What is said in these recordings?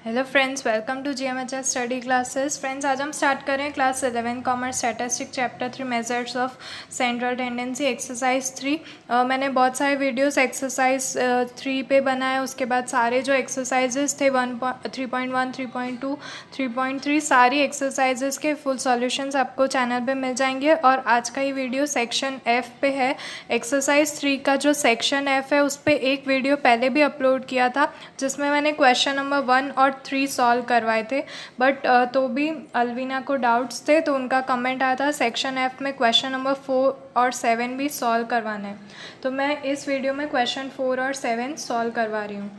Hello friends, welcome to GMHS study classes. Friends, आज हम start कर रहे हैं class 11 commerce statistic chapter 3 measures of central tendency exercise 3। मैंने बहुत सारे वीडियोस एक्सरसाइज 3 पे बनाए। उसके बाद सारे जो एक्सरसाइजेस थे 3.1, 3.2, 3.3 सारी एक्सरसाइजेस के फुल सॉल्यूशंस आपको चैनल पे मिल जाएंगे। और आज का ये वीडियो सेक्शन F पे है। एक्सरसाइज 3 का जो सेक्शन F है उस पर एक वीडियो पहले भी अपलोड किया था जिसमें मैंने क्वेश्चन नंबर 1 और 3 सॉल्व करवाए थे। बट तो भी अलवीना को डाउट्स थे तो उनका कमेंट आया था सेक्शन F में क्वेश्चन नंबर 4 और 7 भी सॉल्व करवाना है। तो मैं इस वीडियो में क्वेश्चन 4 और 7 सॉल्व करवा रही हूँ।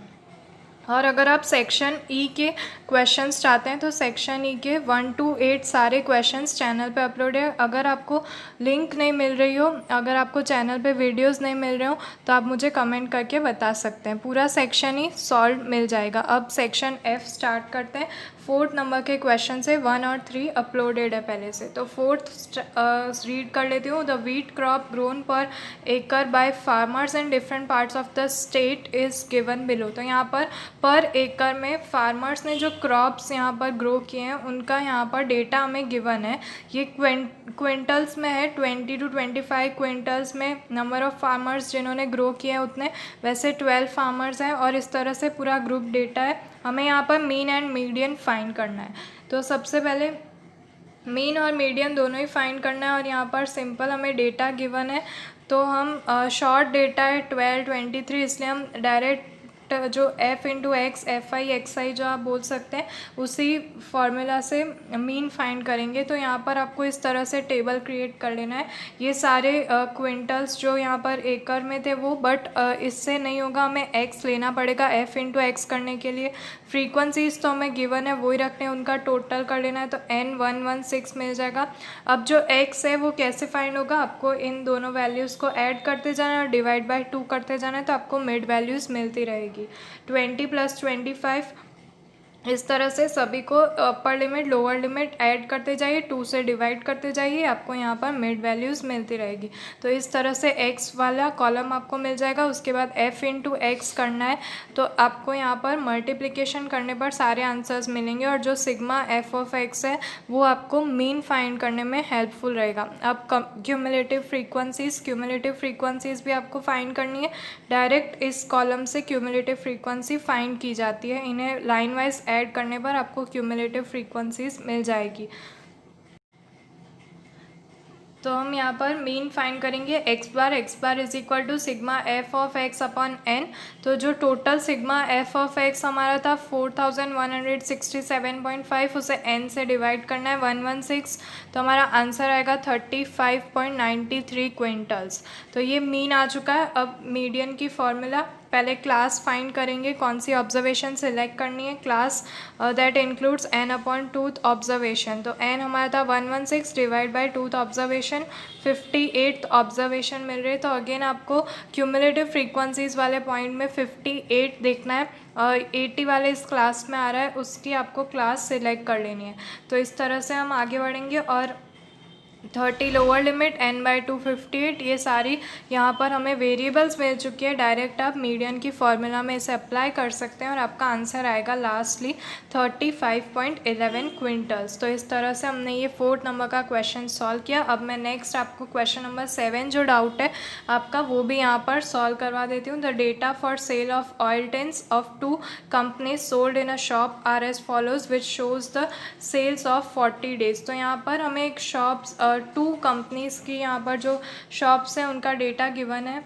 और अगर आप सेक्शन ई के क्वेश्चंस चाहते हैं तो सेक्शन ई के 1 to 8 सारे क्वेश्चंस चैनल पे अपलोड है। अगर आपको लिंक नहीं मिल रही हो, अगर आपको चैनल पे वीडियोस नहीं मिल रहे हो तो आप मुझे कमेंट करके बता सकते हैं। पूरा सेक्शन ही सॉल्व मिल जाएगा। अब सेक्शन एफ स्टार्ट करते हैं। 4th नंबर के क्वेश्चन से 1 और 3 अपलोडेड है पहले से। तो 4th रीड कर लेती हूँ। द वीट क्रॉप ग्रोन पर एकड़ by farmers in different parts of the state is given below. तो यहाँ पर एकड़ में फार्मर्स ने जो क्रॉप्स यहाँ पर ग्रो किए हैं उनका यहाँ पर डेटा हमें गिवन है। ये क्विंटल्स में है। 20 to 25 क्विंटल्स में नंबर ऑफ़ फार्मर्स जिन्होंने ग्रो किए हैं उतने, वैसे 12 फार्मर्स हैं और इस तरह से पूरा ग्रुप डेटा है। हमें यहाँ पर मीन एंड मीडियन फाइंड करना है। तो सबसे पहले मीन और मीडियन दोनों ही फाइंड करना है। और यहाँ पर सिंपल हमें डेटा गिवन है तो हम शॉर्ट डेटा है 12, 23, इसलिए हम डायरेक्ट जो f इंटू एक्स fi जो आप बोल सकते हैं उसी फॉर्मूला से मीन फाइंड करेंगे। तो यहाँ पर आपको इस तरह से टेबल क्रिएट कर लेना है। ये सारे क्विंटल्स जो यहाँ पर एकड़ में थे वो, बट इससे नहीं होगा, हमें x लेना पड़ेगा f इंटू एक्स करने के लिए। फ्रीक्वेंसीज तो हमें गिवन है वही रखने हैं, उनका टोटल कर लेना है तो n116 मिल जाएगा। अब जो x है वो कैसे फाइंड होगा, आपको इन दोनों वैल्यूज़ को ऐड करते जाना है और डिवाइड बाय 2 करते जाना है तो आपको मिड वैल्यूज़ मिलती रहेगी। 20 + 25 इस तरह से सभी को upper limit lower limit add करते जाइए, 2 से डिवाइड करते जाइए, आपको यहाँ पर मिड वैल्यूज़ मिलती रहेगी। तो इस तरह से x वाला कॉलम आपको मिल जाएगा। उसके बाद f इंटू एक्स करना है तो आपको यहाँ पर मल्टीप्लिकेशन करने पर सारे आंसर्स मिलेंगे। और जो सिग्मा f ऑफ x है वो आपको मीन फाइंड करने में हेल्पफुल रहेगा। अब क्यूमुलेटिव फ्रीक्वेंसीज भी आपको फाइंड करनी है। डायरेक्ट इस कॉलम से क्यूमुलेटिव फ्रीक्वेंसी फाइंड की जाती है। इन्हें लाइन वाइज ऐड करने पर आपको क्यूमुलेटिव फ्रीक्वेंसीज मिल जाएगी। तो हम यहाँ पर मीन फाइंड करेंगे। x bar is equal to sigma f of x upon n। तो जो total sigma f of x हमारा था 4167.5, उसे n से डिवाइड करना है 116, तो हमारा आंसर आएगा 35.93 क्विंटल्स। तो ये मीन आ चुका है। अब मीडियन की फॉर्मूला, पहले क्लास फाइंड करेंगे, कौन सी ऑब्जर्वेशन सेलेक्ट करनी है। Class that includes n upon 2th observation. तो n हमारा था 116 divide by 2th observation, 58th observation मिल रही है। तो अगेन आपको क्यूमुलेटिव फ्रीक्वेंसीज वाले पॉइंट में 58 देखना है। 80 वाले इस क्लास में आ रहा है, उसकी आपको क्लास सिलेक्ट कर लेनी है। तो इस तरह से हम आगे बढ़ेंगे। और 30 लोअर लिमिट n/2 58, ये सारी यहाँ पर हमें वेरिएबल्स मिल चुकी है। डायरेक्ट आप मीडियन की फॉर्मूला में इसे अप्लाई कर सकते हैं और आपका आंसर आएगा लास्टली 35.11 क्विंटल्स। तो इस तरह से हमने ये 4th नंबर का क्वेश्चन सॉल्व किया। अब मैं नेक्स्ट आपको क्वेश्चन नंबर 7 जो डाउट है आपका वो भी यहाँ पर सॉल्व करवा देती हूँ। The data for sale of oil tins of 2 companies sold in a shop are as follows which shows the sales of 40 days. तो यहाँ पर हमें एक शॉप्स 2 कंपनीज़ की यहाँ पर जो शॉप्स हैं उनका डेटा गिवन है।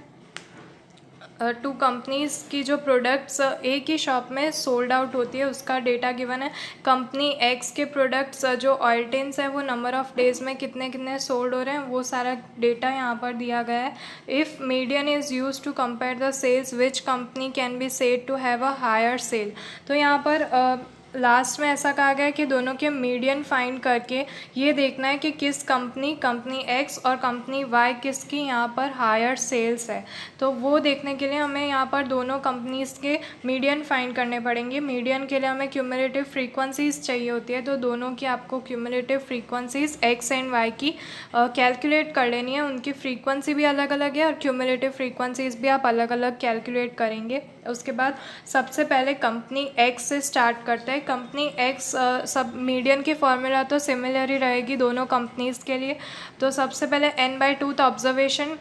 2 कंपनीज़ की जो प्रोडक्ट्स एक ही शॉप में सोल्ड आउट होती है उसका डेटा गिवन है। कंपनी एक्स के प्रोडक्ट्स जो ऑयल टिन्स है वो नंबर ऑफ़ डेज़ में कितने कितने सोल्ड हो रहे हैं वो सारा डेटा यहाँ पर दिया गया है। If median is use to compare the sales which company can be said to have a higher sale. तो यहाँ पर लास्ट में ऐसा कहा गया है कि दोनों के मीडियन फाइंड करके ये देखना है कि किस कंपनी एक्स और कंपनी वाई किसकी यहाँ पर हायर सेल्स है। तो वो देखने के लिए हमें यहाँ पर दोनों कंपनीज़ के मीडियन फाइंड करने पड़ेंगे। मीडियन के लिए हमें क्यूमुलेटिव फ्रीक्वेंसीज चाहिए होती है, तो दोनों की आपको cumulative frequencies X and Y की कैलकुलेट कर लेनी है। उनकी फ्रीक्वेंसी भी अलग अलग है और क्यूमुलेटिव फ्रीक्वेंसीज भी आप अलग अलग कैलकुलेट करेंगे। उसके बाद सबसे पहले कंपनी एक्स से स्टार्ट करते हैं। कंपनी एक्स सब मीडियन की फॉर्मूला तो सिमिलर ही रहेगी दोनों कंपनीज़ के लिए। तो सबसे पहले n/2 ऑब्जर्वेशन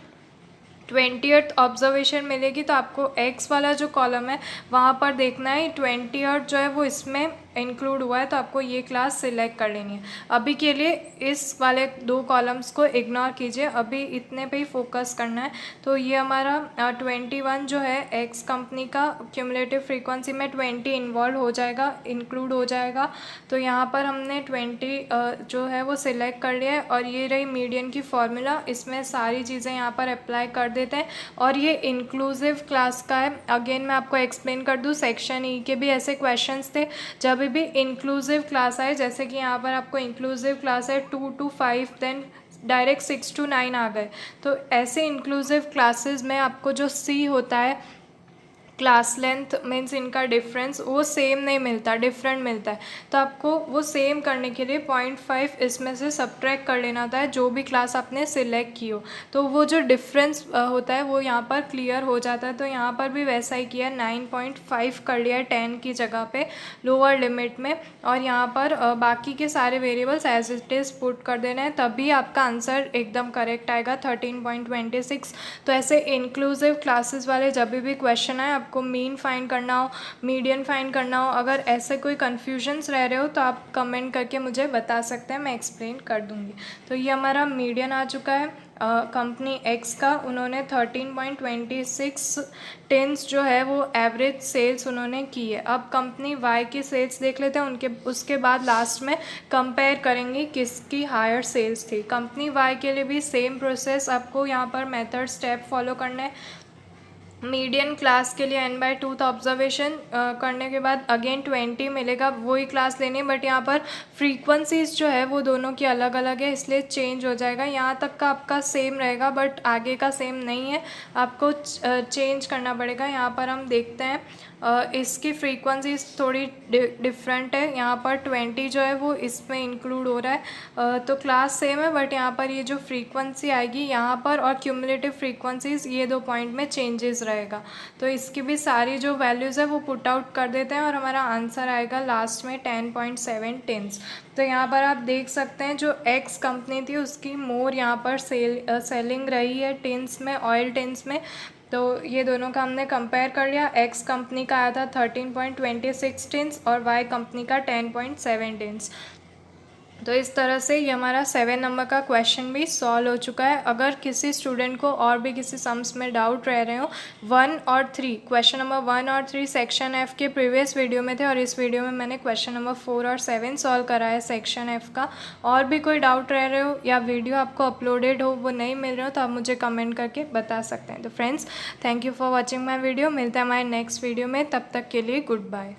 20th ऑब्जर्वेशन मिलेगी, तो आपको एक्स वाला जो कॉलम है वहाँ पर देखना है 20th जो है वो इसमें इंक्लूड हुआ है, तो आपको ये क्लास सिलेक्ट कर लेनी है। अभी के लिए इस वाले 2 कॉलम्स को इग्नोर कीजिए, अभी इतने पे ही फोकस करना है। तो ये हमारा 21 जो है एक्स कंपनी का क्यूमुलेटिव फ्रीक्वेंसी में 20 इन्वॉल्व हो जाएगा, इंक्लूड हो जाएगा। तो यहाँ पर हमने 20 जो है वो सिलेक्ट कर लिया है, और ये रही मीडियन की फॉर्मूला, इसमें सारी चीज़ें यहाँ पर अप्लाई कर देते हैं। और ये इंक्लूसिव क्लास का है। अगेन मैं आपको एक्सप्लेन कर दूँ, सेक्शन ई के भी ऐसे क्वेश्चंस थे जब भी इंक्लूसिव क्लास आए, जैसे कि यहाँ पर आपको इंक्लूसिव क्लास है 2 to 5, देन डायरेक्ट 6 to 9 आ गए। तो ऐसे इंक्लूसिव क्लासेस में आपको जो सी होता है क्लास लेंथ मीन्स इनका डिफरेंस वो सेम नहीं मिलता, डिफरेंट मिलता है। तो आपको वो सेम करने के लिए 0.5 इसमें से सब्ट्रैक्ट कर लेना होता है जो भी क्लास आपने सिलेक्ट की हो, तो वो जो डिफरेंस होता है वो यहाँ पर क्लियर हो जाता है। तो यहाँ पर भी वैसा ही किया, 9.5 कर लिया है 10 की जगह पे लोअर लिमिट में, और यहाँ पर बाकी के सारे variables as it is put कर देना है, तभी आपका आंसर एकदम करेक्ट आएगा 13.26। तो ऐसे इंक्लूसिव क्लासेस वाले जब भी क्वेश्चन आए, आपको मीन फाइंड करना हो, मीडियन फाइंड करना हो, अगर ऐसे कोई कन्फ्यूजन्स रह रहे हो तो आप कमेंट करके मुझे बता सकते हैं, मैं एक्सप्लेन कर दूँगी। तो ये हमारा मीडियन आ चुका है कंपनी एक्स का। उन्होंने 13.26 टेंस जो है वो एवरेज सेल्स उन्होंने की है। अब कंपनी वाई की सेल्स देख लेते हैं, उसके बाद लास्ट में कंपेयर करेंगे किसकी हायर सेल्स थी। कंपनी वाई के लिए भी सेम प्रोसेस आपको यहाँ पर मेथड स्टेप फॉलो करना है। मीडियन क्लास के लिए n/2 ऑब्जर्वेशन करने के बाद अगेन 20 मिलेगा, वही क्लास लेनी है, बट यहाँ पर फ्रीक्वेंसीज जो है वो दोनों की अलग अलग है, इसलिए चेंज हो जाएगा। यहाँ तक का आपका सेम रहेगा बट आगे का सेम नहीं है, आपको चेंज करना पड़ेगा। यहाँ पर हम देखते हैं इसकी फ्रीक्वेंसीज थोड़ी डिफरेंट है। यहाँ पर 20 जो है वो इसमें इंक्लूड हो रहा है, तो क्लास सेम है, बट यहाँ पर ये जो फ्रीक्वेंसी आएगी यहाँ पर और क्यूमुलेटिव फ्रीक्वेंसीज ये 2 पॉइंट में चेंजेस रहेगा। तो इसकी भी सारी जो वैल्यूज़ है वो पुट आउट कर देते हैं, और हमारा आंसर आएगा लास्ट में 10.7 टेंस। तो यहाँ पर आप देख सकते हैं जो एक्स कंपनी थी उसकी मोर यहाँ पर सेलिंग रही है टेंस में, ऑयल टेंस में। तो ये दोनों का हमने कंपेयर कर लिया। एक्स कंपनी का आया था 13.26 टेंस और वाई कंपनी का 10.7 टेंस। तो इस तरह से ये हमारा 7 नंबर का क्वेश्चन भी सॉल्व हो चुका है। अगर किसी स्टूडेंट को और भी किसी सम्स में डाउट रह रहे हो, 1 और 3 क्वेश्चन नंबर 1 और 3 सेक्शन एफ के प्रीवियस वीडियो में थे, और इस वीडियो में मैंने क्वेश्चन नंबर 4 और 7 सॉल्व करा है सेक्शन एफ का। और भी कोई डाउट रह रहे हो या वीडियो आपको अपलोडेड हो वो नहीं मिल रहे हो, तो आप मुझे कमेंट करके बता सकते हैं। तो friends, thank you for watching my video. मिलता है हमारे नेक्स्ट वीडियो में, तब तक के लिए गुड बाय।